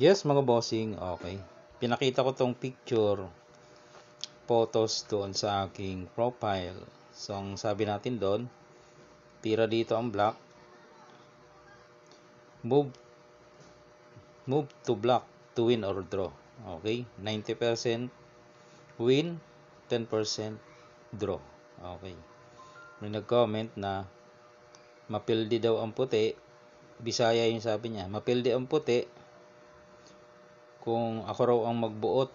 Yes, mga bossing, okay. Pinakita ko tong picture, photos doon sa aking profile. So, ang sabi natin doon, tira dito ang black, move to black to win or draw. Okay, 90% win, 10% draw. Okay. May nag-comment na mapildi daw ang puti. Bisaya yung sabi niya, mapildi ang puti kung ako raw ang magbuot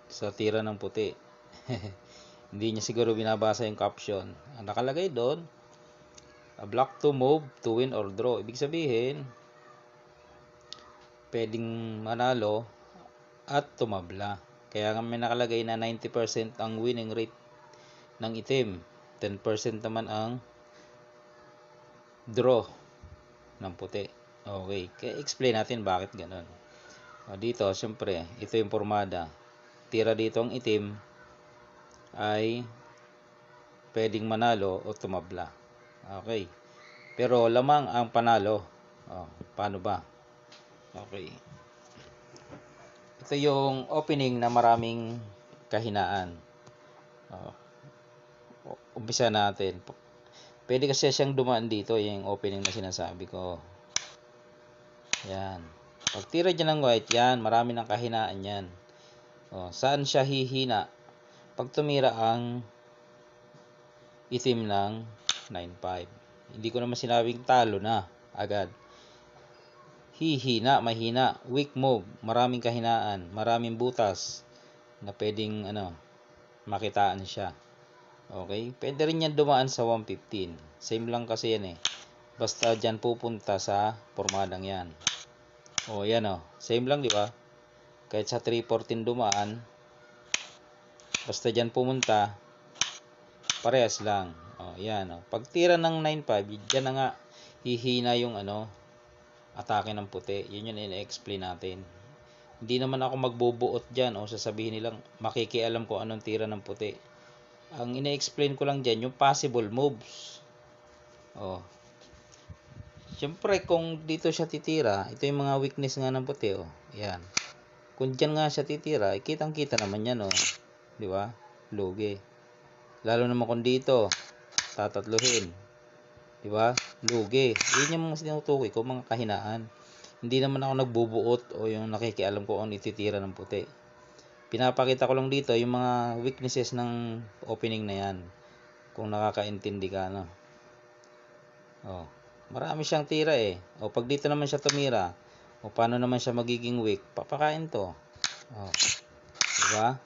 sa tira ng puti. Hindi niya siguro binabasa yung caption. Ang nakalagay doon, a black to move to win or draw. Ibig sabihin, pwedeng manalo at tumabla. Kaya nga may nakalagay na 90% ang winning rate ng itim. 10% naman ang draw ng puti. Okay. Kaya explain natin bakit ganun. Dito, syempre, ito yung formada. Tira dito ang itim ay pwedeng manalo o tumabla. Okay. Pero lamang ang panalo. Paano ba? Okay. Ito yung opening na maraming kahinaan. Umpisa natin. Pwede kasi siyang dumaan dito, yung opening na sinasabi ko. Yan. Pag tira dyan ng white, yan, marami ng kahinaan yan. Saan siya hihina? Pag tumira ang itim ng 9-5. Hindi ko naman sinabing talo na agad. Hihina, mahina, weak move, maraming kahinaan, maraming butas na pwedeng makitaan siya. Okay? Pwede rin yan dumaan sa 115. Same lang kasi yan eh. Basta dyan pupunta sa formadang yan. Yan same lang, di ba? Kahit sa 314 dumaan, basta dyan pumunta, parehas lang. Yan Pag tira ng 9-5, dyan na nga hihina yung atake ng puti. Yun yung ina-explain natin. Hindi naman ako magbubuot dyan o sasabihin nilang makikialam ko anong tira ng puti. Ang ina-explain ko lang dyan yung possible moves. Siyempre kung dito siya titira, ito yung mga weakness nga ng puti. Yan. Kung dyan nga siya titira, kitang kita naman yan. Di ba? Lugi. Lalo naman kung dito tatatluhin. Di ba? Lugi. Yun yung mga sinutukoy ko, mga kahinaan. Hindi naman ako nagbubuot o yung nakikialam ko ang ititira ng puti. Pinapakita ko lang dito yung mga weaknesses ng opening na yan. Kung nakakaintindi ka, marami siyang tira eh. Pag dito naman siya tumira, paano naman siya magiging weak? Papakain to. Diba?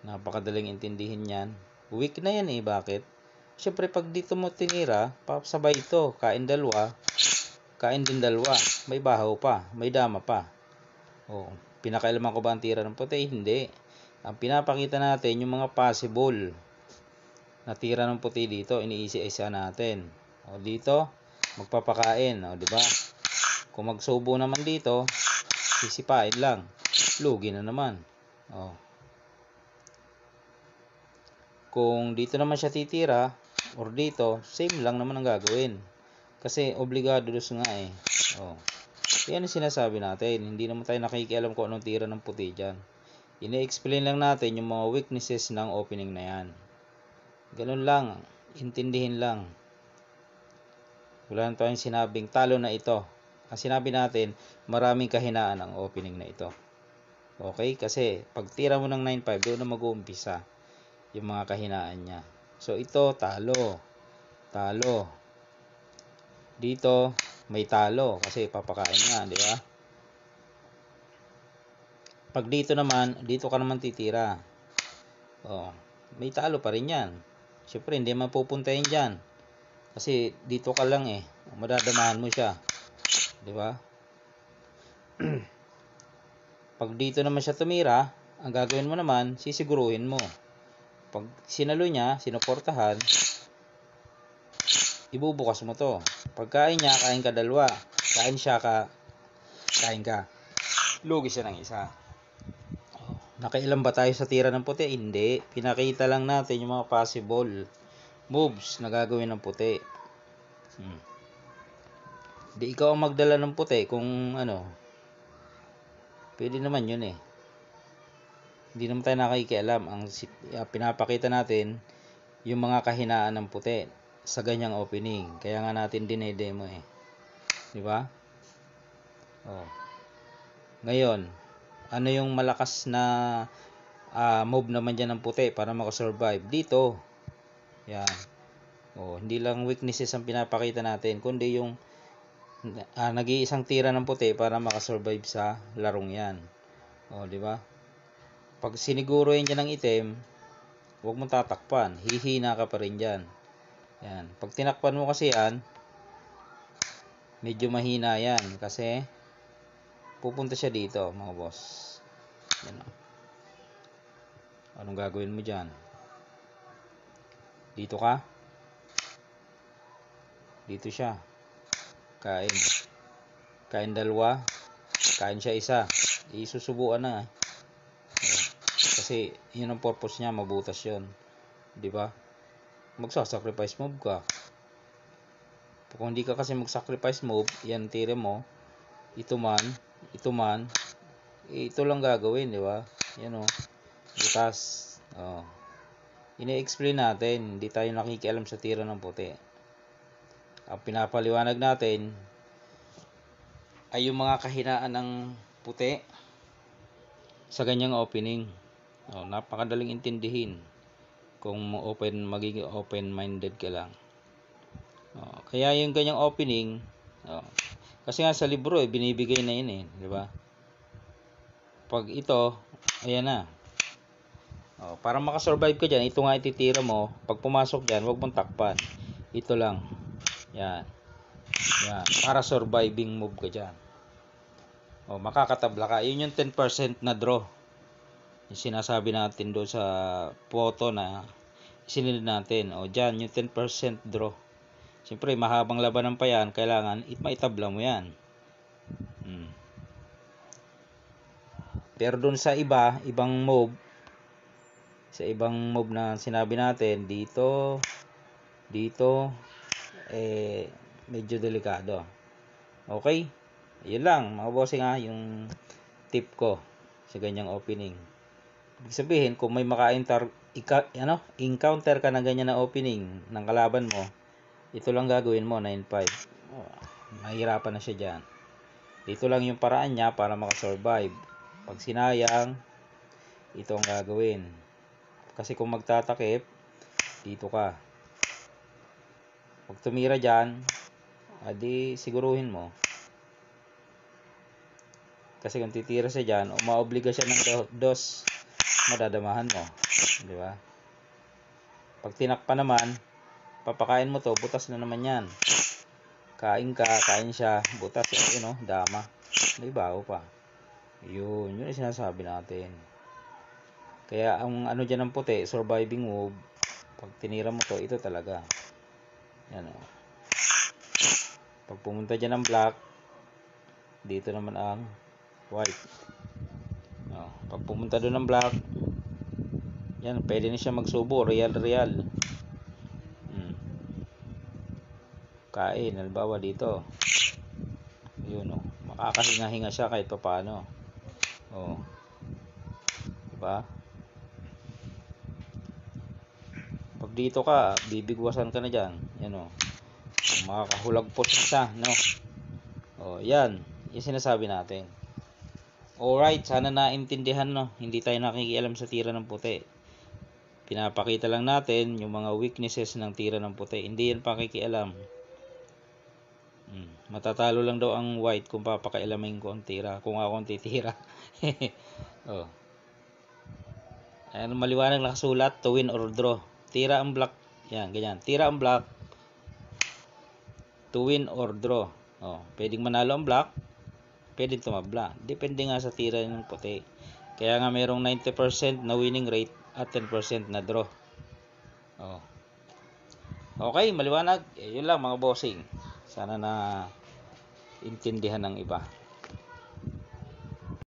Napakadaling intindihin yan. Weak na yan eh. Bakit? Siyempre pag dito mo tinira, papasabay ito. Kain dalawa. Kain din dalawa. May bahaw pa. May dama pa. Pinakailaman ko ba ang tira ng puti? Hindi. Ang pinapakita natin yung mga possible na tira ng puti dito. Iniisa-isa natin. Dito, magpapakain. Diba? Kung magsubo naman dito, sisipain lang. Lugi na naman. Kung dito naman siya titira, or dito, same lang naman ang gagawin. Kasi obligado dos nga eh. Yan ang sinasabi natin. Hindi naman tayo nakikialam kung anong tira ng puti dyan. Ine-explain lang natin yung mga weaknesses ng opening na yan. Ganun lang. Intindihin lang. Wala na tayong sinabing talo na ito. Ang sinabi natin, maraming kahinaan ang opening na ito. Okay? Kasi pag tira mo ng 9-5, doon na mag-uumpisa yung mga kahinaan niya. So ito, talo. Talo. Dito, may talo kasi papakain nga, di ba? Pag dito naman, dito ka naman titira. May talo pa rin yan. Siyempre, hindi mapupunta yun dyan. Kasi dito ka lang eh. Madadamahan mo siya. Di ba? Pag dito naman siya tumira, ang gagawin mo naman, sisiguruhin mo. Pag sinalo niya, sinuportahan, ibubukas mo to. Pagkain niya, kain ka dalawa. Kain siya, kain ka. Lugi siya ng isa. Nakailan ba tayo sa tira ng puti? Hindi. Pinakita lang natin yung mga possible moves na gagawin ng puti. Di ikaw ang magdala ng puti kung Pwede naman yun eh. Hindi naman tayo nakikialam. Pinapakita natin yung mga kahinaan ng puti sa ganyang opening. Kaya nga natin dinedemo eh. Di ba? Oh. Ngayon, ano yung malakas na move naman dyan ng puti para makasurvive? Dito. Yan. Oh, hindi lang weaknesses ang pinapakita natin, kundi yung nag-iisang tira ng puti para makasurvive sa larong yan. Oh, di ba? Pag siniguro yan dyan ng itim, huwag mong tatakpan. Hihina ka pa rin dyan. Yan. Pag tinakpan mo kasi yan, medyo mahina yan. Kasi, pupunta siya dito, mga boss. Yan. Anong gagawin mo dyan? Dito ka? Dito siya. Kain. Kain dalawa. Kain siya isa. Isusubuan na. Kasi yun ang purpose niya, mabutas yun. Di ba? Magsasacrifice move ka. Kung hindi ka kasi magsacrifice move, yan tire mo. Ito man. Ito lang gagawin, di ba? Yan o. Butas. Oh. Ine-explain natin. Hindi tayo nakikialam sa tira ng puti. Ang pinapaliwanag natin ay yung mga kahinaan ng puti sa ganyang opening. Oh, napakadaling intindihin kung magiging open-minded ka lang. Oh, kaya yung ganyang opening, kasi nga sa libro binibigay na yun eh, di ba? Pag ito, ayan na. Oh, para makasurvive ka dyan, ito nga ititira mo. Pag pumasok dyan, huwag mong takpan. Ito lang. Yan. Yan. Para surviving move ka dyan. O, makakatabla ka. Yun yung 10% na draw. Yung sinasabi natin doon sa photo na isinilid natin. O, dyan, yung 10% draw. Siyempre, mahabang labanan pa yan. Kailangan, maitabla mo yan. Pero doon sa ibang move, sa ibang move na sinabi natin, dito, medyo delikado. Okay? Yun lang, mga bossing yung tip ko sa ganyang opening. Ibig sabihin, kung may encounter ka na ganyan na opening ng kalaban mo, ito lang gagawin mo, 9-5. Mahirapan na siya dyan. Dito lang yung paraan niya para makasurvive. Pag sinayang, ito ang gagawin. Kasi kung magtatakip, dito ka. Pag tumira dyan, adi siguruhin mo. Kasi kung titira siya dyan, o maobliga siya ng dos, madadamahan mo. Di ba? Pag tinakpan naman, papakain mo to, butas na naman yan. Kain siya, butas, yun dama. May baho pa. Yun yung sinasabi natin. Kaya ang ano dyan ng puti, surviving move, pag tinira mo to, ito talaga. Yan o. Pag pumunta dyan ng black, dito naman ang white. Pag pumunta doon ng black, yan, pwede na siya magsubo, real. Kain, halimbawa dito. Yun o. Makakahinga-hinga siya kahit papaano. Diba? Pag dito ka, bibigwasan ka na dyan. Yan o. Makakahulagpos na siya, no? Yan. Yung sinasabi natin. Alright, sana naintindihan, no? Hindi tayo nakikialam sa tira ng puti. Pinapakita lang natin yung mga weaknesses ng tira ng puti. Hindi yan pakikialam. Matatalo lang daw ang white kung papakailamin ko ang tira. Kung ako ang titira. Ayan, maliwanag nakasulat, to win or draw. Tira ang black. Yan, ganyan. Tira ang black. To win or draw. Pwedeng manalo ang black. Pwedeng tumabla. Depende nga sa tira ng puti. Kaya nga mayroong 90% na winning rate at 10% na draw. Okay, maliwanag. Yun lang mga bossing. Sana na intindihan ng iba.